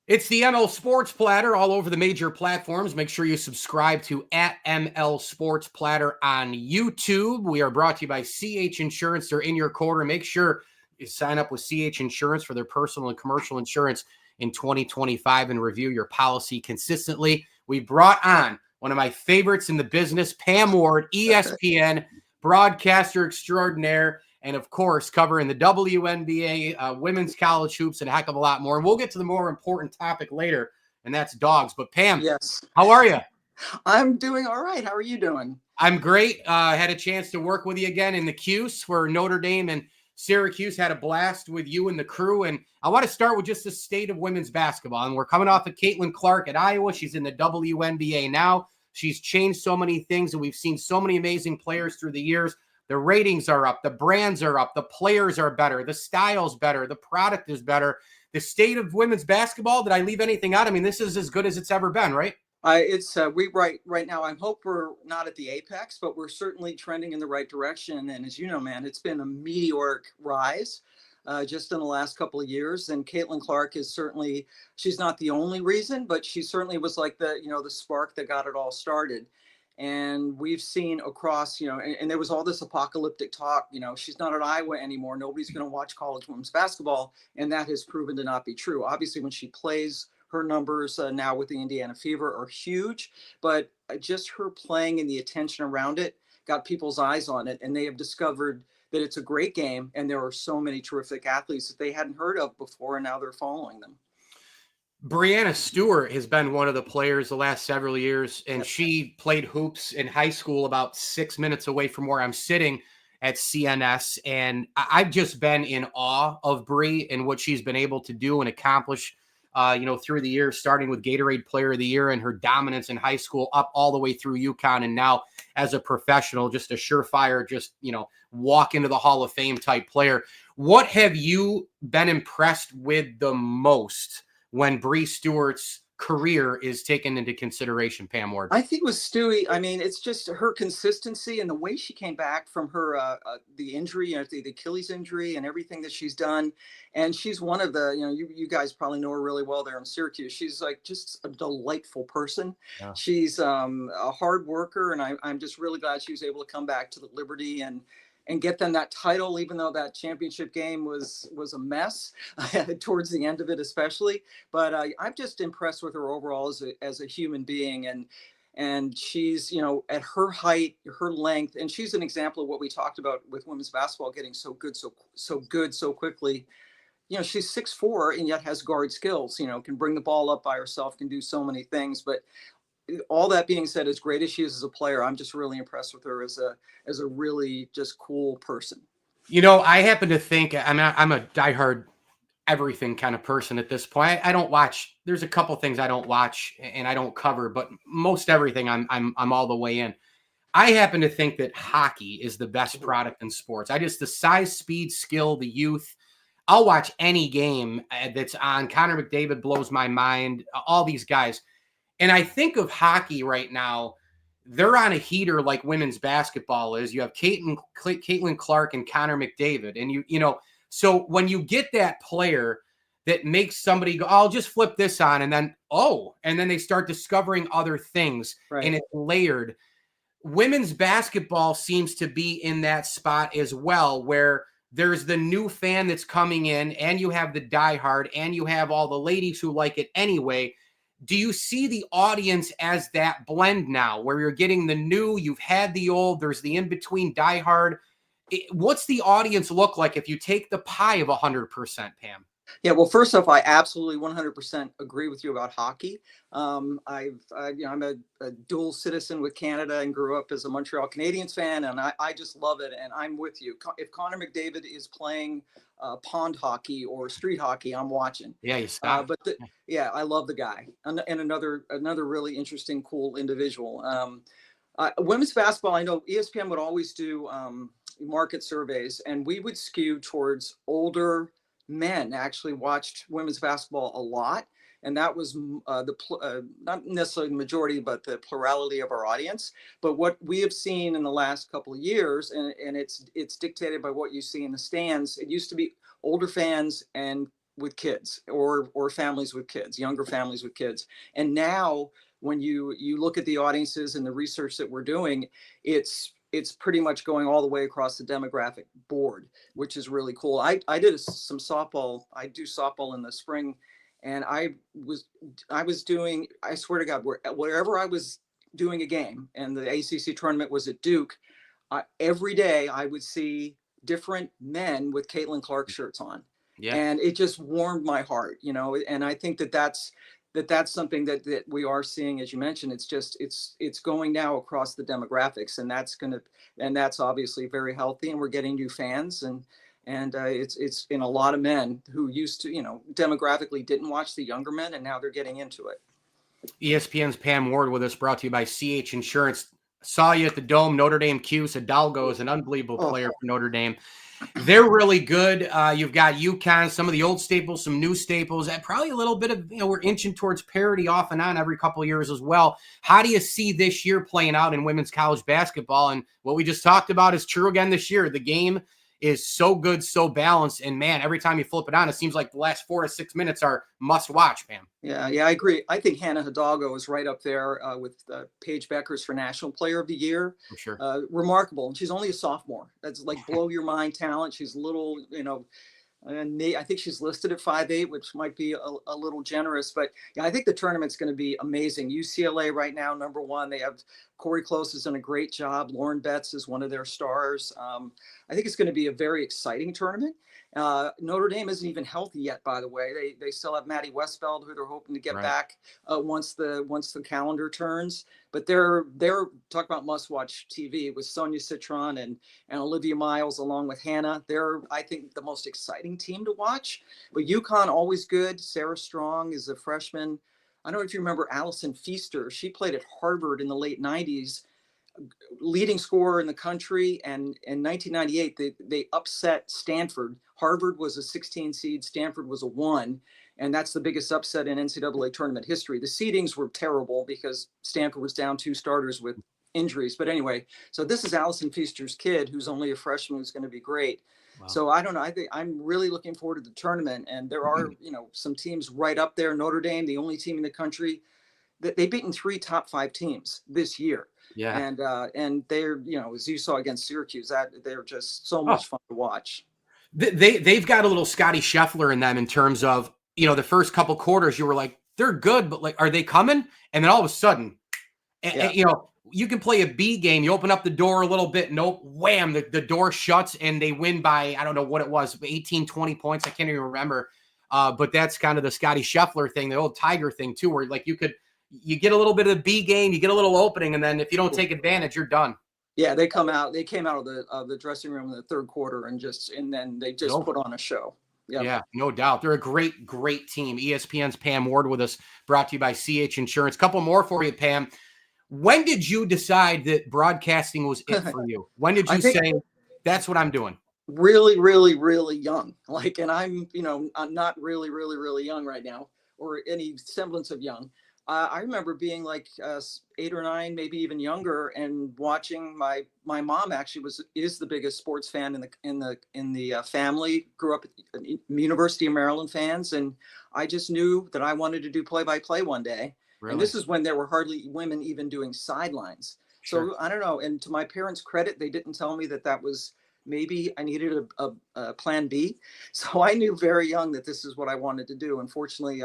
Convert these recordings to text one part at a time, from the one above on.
It's the ML Sports Platter all over the major platforms. Make sure you subscribe to @ML Sports Platter on YouTube. We are brought to you by CH Insurance. They're in your corner. Make sure you sign up with CH Insurance for their personal and commercial insurance in 2025 and review your policy consistently. We brought on one of my favorites in the business, Pam Ward, ESPN broadcaster extraordinaire, and of course, covering the WNBA, women's college hoops, and a heck of a lot more. And we'll get to the more important topic later, and that's dogs. But Pam, Yes. how are you? I'm doing all right. How are you doing? I'm great. Had a chance to work with you again in the Cuse for Notre Dame and Syracuse. Had a blast with you and the crew. And I want to start with just the state of women's basketball. And we're coming off of Caitlin Clark at Iowa. She's in the WNBA now. She's changed so many things, and we've seen so many amazing players through the years. The ratings are up. The brands are up. The players are better. The style's better. The product is better. The state of women's basketball, did I leave anything out? I mean, this is as good as it's ever been, right? We right now. I hope we're not at the apex, but we're certainly trending in the right direction. And as you know, man, it's been a meteoric rise just in the last couple of years. And Caitlin Clark is certainly, she's not the only reason, but she certainly was like the spark that got it all started. And we've seen across, and there was all this apocalyptic talk, she's not at Iowa anymore. Nobody's going to watch college women's basketball. And that has proven to not be true. Obviously, when she plays, her numbers now with the Indiana Fever are huge, but just her playing and the attention around it got people's eyes on it. And they have discovered that it's a great game. And there are so many terrific athletes that they hadn't heard of before. And now they're following them. Brianna Stewart has been one of the players the last several years, and she played hoops in high school about 6 minutes away from where I'm sitting at CNS. And I've just been in awe of Bri and what she's been able to do and accomplish, through the years, starting with Gatorade Player of the Year and her dominance in high school up all the way through UConn. And now as a professional, just a surefire, walk into the Hall of Fame type player. What have you been impressed with the most when Bri Stewart's career is taken into consideration, Pam Ward? I think with Stewie, I mean, it's just her consistency and the way she came back from her the injury, the Achilles injury, and everything that she's done. And she's one of the, you guys probably know her really well there in Syracuse. She's like just a delightful person. Yeah. She's a hard worker, and I'm just really glad she was able to come back to the Liberty and get them that title, even though that championship game was a mess towards the end of it, especially. But I'm just impressed with her overall as a human being. And she's, at her height, her length, and she's an example of what we talked about with women's basketball getting so good so quickly. She's 6'4" and yet has guard skills, can bring the ball up by herself, can do so many things. But all that being said, as great as she is as a player, I'm just really impressed with her as a really just cool person. I happen to think I'm a diehard everything kind of person at this point. I don't watch. There's a couple things I don't watch and I don't cover, but most everything I'm all the way in. I happen to think that hockey is the best product in sports. The size, speed, skill, the youth. I'll watch any game that's on. Connor McDavid blows my mind. All these guys. And I think of hockey right now, they're on a heater like women's basketball is. You have Caitlin Clark and Connor McDavid. And so when you get that player that makes somebody go, I'll just flip this on, and then they start discovering other things, right, and it's layered. Women's basketball seems to be in that spot as well, where there's the new fan that's coming in, and you have the diehard, and you have all the ladies who like it anyway. Do you see the audience as that blend now, where you're getting the new, you've had the old, there's the in-between diehard? What's the audience look like if you take the pie of 100%, Pam? Yeah, well, first off, I absolutely 100% agree with you about hockey. I'm a dual citizen with Canada and grew up as a Montreal Canadiens fan, and I just love it. And I'm with you. If Connor McDavid is playing pond hockey or street hockey, I'm watching. Yeah, you stop. I love the guy, and another really interesting, cool individual. Women's basketball, I know ESPN would always do market surveys, and we would skew towards older men. Actually watched women's basketball a lot, and that was not necessarily the majority, but the plurality of our audience. But what we have seen in the last couple of years, and it's dictated by what you see in the stands. It used to be older fans and with kids, or families with kids, younger families with kids. And now when you look at the audiences and the research that we're doing, it's pretty much going all the way across the demographic board, which is really cool. I did some softball. I do softball in the spring, and I was doing, I swear to God, wherever I was doing a game, and the ACC tournament was at Duke, every day I would see different men with Caitlin Clark shirts on, Yeah. and it just warmed my heart, you know. And I think that's something that we are seeing, as you mentioned. It's just it's going now across the demographics, and that's obviously very healthy, and we're getting new fans, and it's in a lot of men who used to, demographically didn't watch the younger men, and now they're getting into it. ESPN's Pam Ward with us, brought to you by CH Insurance. Saw you at the Dome. Notre Dame Q. Hidalgo is an unbelievable player for Notre Dame. They're really good. You've got UConn, some of the old staples, some new staples, and probably a little bit of, we're inching towards parity off and on every couple of years as well. How do you see this year playing out in women's college basketball? And what we just talked about is true again this year. The game is so good, so balanced. And man, every time you flip it on, it seems like the last 4 to 6 minutes are must watch, Pam. Yeah, I agree. I think Hannah Hidalgo is right up there with Paige Beckers for National Player of the Year. For sure. Remarkable. And she's only a sophomore. That's like blow your mind talent. She's little, and I think she's listed at 5'8", which might be a little generous. But yeah, I think the tournament's going to be amazing. UCLA right now, number one. They have Corey Close has done a great job. Lauren Betts is one of their stars. I think it's going to be a very exciting tournament. Notre Dame isn't even healthy yet, by the way. They still have Maddie Westfeld, who they're hoping to get back once the calendar turns. But they're talk about must-watch TV with Sonia Citron and Olivia Miles along with Hannah. They're, I think, the most exciting team to watch. But UConn, always good. Sarah Strong is a freshman. I don't know if you remember Allison Feaster. She played at Harvard in the late 90s, leading scorer in the country. And in 1998, they upset Stanford. Harvard was a 16 seed. Stanford was a 1. And that's the biggest upset in NCAA tournament history. The seedings were terrible because Stanford was down 2 starters with injuries. But anyway, so this is Allison Feaster's kid, who's only a freshman, who's going to be great. Wow. So I don't know. I think I'm really looking forward to the tournament. And there are, some teams right up there. Notre Dame, the only team in the country that they've beaten 3 top 5 teams this year. Yeah. And they're, as you saw against Syracuse, that they're just so much fun to watch. They've got a little Scotty Scheffler in them in terms of, the first couple quarters, you were like, they're good, but like, are they coming? And then all of a sudden, you can play a B game. You open up the door a little bit. Nope. Wham. The door shuts and they win by, I don't know what it was, 18, 20 points. I can't even remember. But that's kind of the Scotty Scheffler thing, the old Tiger thing too, where like you get a little bit of the B game, you get a little opening, and then if you don't take advantage, you're done. Yeah, they came out of the dressing room in the third quarter and then they just put on a show. Yep. Yeah, no doubt. They're a great, great team. ESPN's Pam Ward with us, brought to you by CH Insurance. Couple more for you, Pam. When did you decide that broadcasting was it for you? When did you say, that's what I'm doing? Really, really, really young. And I'm not really, really, really young right now, or any semblance of young. I remember being like 8 or 9, maybe even younger, and watching my mom actually is the biggest sports fan in the family. Grew up at University of Maryland fans, and I just knew that I wanted to do play-by-play one day. Really? And this is when there were hardly women even doing sidelines. Sure. So I don't know. And to my parents' credit, they didn't tell me that was maybe I needed a plan B. So I knew very young that this is what I wanted to do. Unfortunately,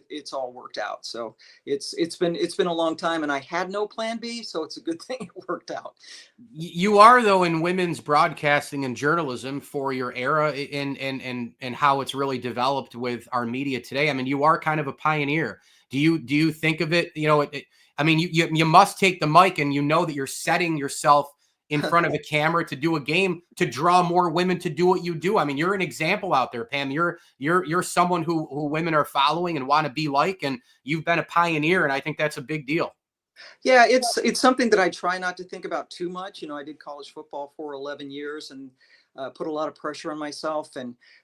it's all worked out. So it's been a long time, and I had no plan B. So it's a good thing it worked out. You are, though, in women's broadcasting and journalism for your era and how it's really developed with our media today. I mean, you are kind of a pioneer. Do you think of it? You must take the mic, and that you're setting yourself in front of a camera to do a game to draw more women to do what you do. I mean, you're an example out there, Pam. You're someone who women are following and want to be like, and you've been a pioneer, and I think that's a big deal. Yeah, it's something that I try not to think about too much. I did college football for 11 years and put a lot of pressure on myself,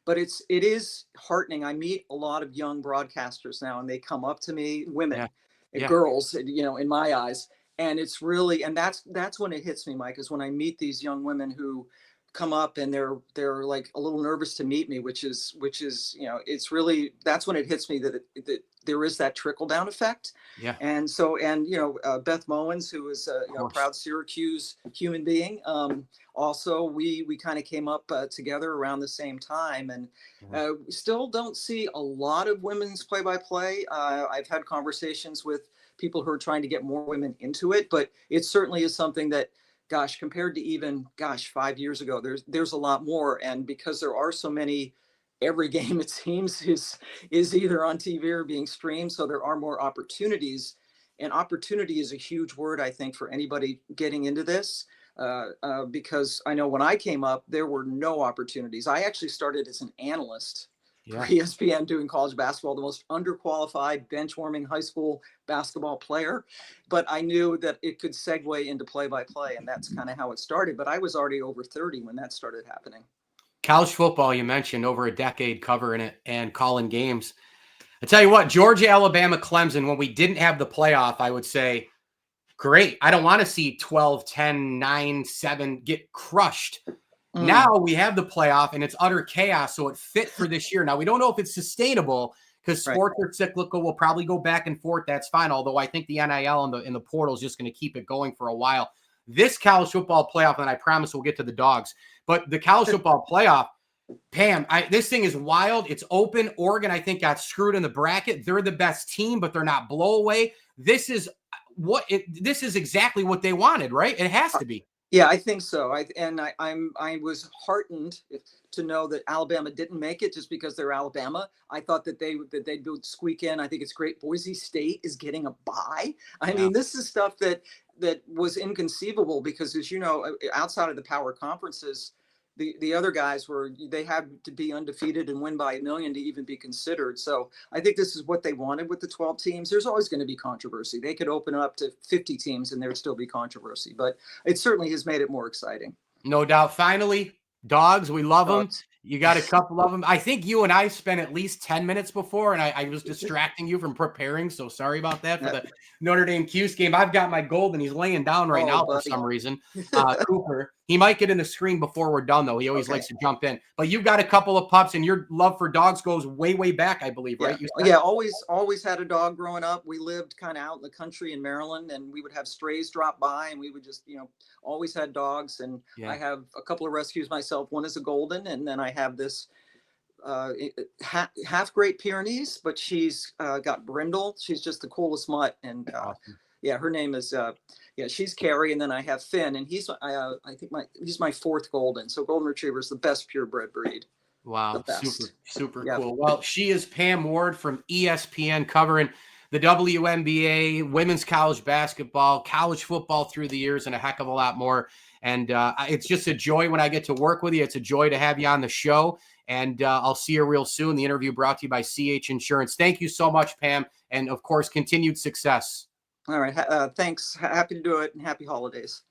but it is heartening. I meet a lot of young broadcasters now, and they come up to me, women, girls, in my eyes. And it's really, and that's when it hits me, Mike, is when I meet these young women who come up and they're like a little nervous to meet me, which is it's really, that's when it hits me that there is that trickle down effect. Yeah, And so, and Beth Mowens, who is a of course. proud Syracuse human being, also we kind of came up together around the same time, and Yeah. we still don't see a lot of women's play-by-play. I've had conversations with people who are trying to get more women into it, but it certainly is something that, gosh, compared to even, gosh, 5 years ago, there's a lot more. And because there are so many, every game it seems is either on TV or being streamed, so there are more opportunities. And opportunity is a huge word, I think, for anybody getting into this. Because I know when I came up, there were no opportunities. I actually started as an analyst for Yeah. ESPN doing college basketball, the most underqualified bench warming high school basketball player. But I knew that it could segue into play by play, and that's kind of how it started. But I was already over 30 when that started happening. College football, you mentioned over a decade covering it and calling games. I tell you what, Georgia, Alabama, Clemson, when we didn't have the playoff, I would say, great. I don't want to see 12, 10, 9, 7 get crushed. Mm, Now we have the playoff and it's utter chaos. So it fit for this year. Now we don't know if it's sustainable because right. sports are cyclical. We'll probably go back and forth. That's fine. Although I think the NIL and the portal is just going to keep it going for a while. This college football playoff, and I promise we'll get to the dogs, but the college football playoff, Pam, this thing is wild. It's open. Oregon, I think, got screwed in the bracket. They're the best team, but they're not blowaway. This is this is exactly what they wanted, right? It has to be. Yeah, I think so. I was heartened to know that Alabama didn't make it just because they're Alabama. I thought that they would squeak in. I think it's great. Boise State is getting a bye. I Yeah. mean, this is stuff that was inconceivable because, as you know, outside of the power conferences, the other guys they had to be undefeated and win by a million to even be considered. So I think this is what they wanted with the 12 teams. There's always going to be controversy. They could open up to 50 teams and there'd still be controversy, but it certainly has made it more exciting. No doubt. Finally, dogs, we love them. Dogs. You got a couple of them. I think you and I spent at least 10 minutes before, and I was distracting you from preparing. So sorry about that for the Notre Dame Cuse game. I've got my Golden. He's laying down right now for some reason. Cooper. He might get in the screen before we're done, though. He always likes to jump in. But you've got a couple of pups, and your love for dogs goes way, way back, I believe, right? Yeah, always had a dog growing up. We lived kind of out in the country in Maryland, and we would have strays drop by, and we would just, always had dogs. And I have a couple of rescues myself. One is a Golden, and then I have this half Great Pyrenees, but she's got brindle. She's just the coolest mutt, and Awesome. her name is she's Carrie, and then I have Finn, and he's he's my fourth Golden. So Golden Retriever is the best purebred breed. Wow, super Yeah. cool. Well, she is Pam Ward from ESPN covering the WNBA, women's college basketball, college football through the years, and a heck of a lot more. And it's just a joy when I get to work with you. It's a joy to have you on the show. And I'll see you real soon. The interview brought to you by CH Insurance. Thank you so much, Pam. And, of course, continued success. All right. Thanks. Happy to do it, and happy holidays.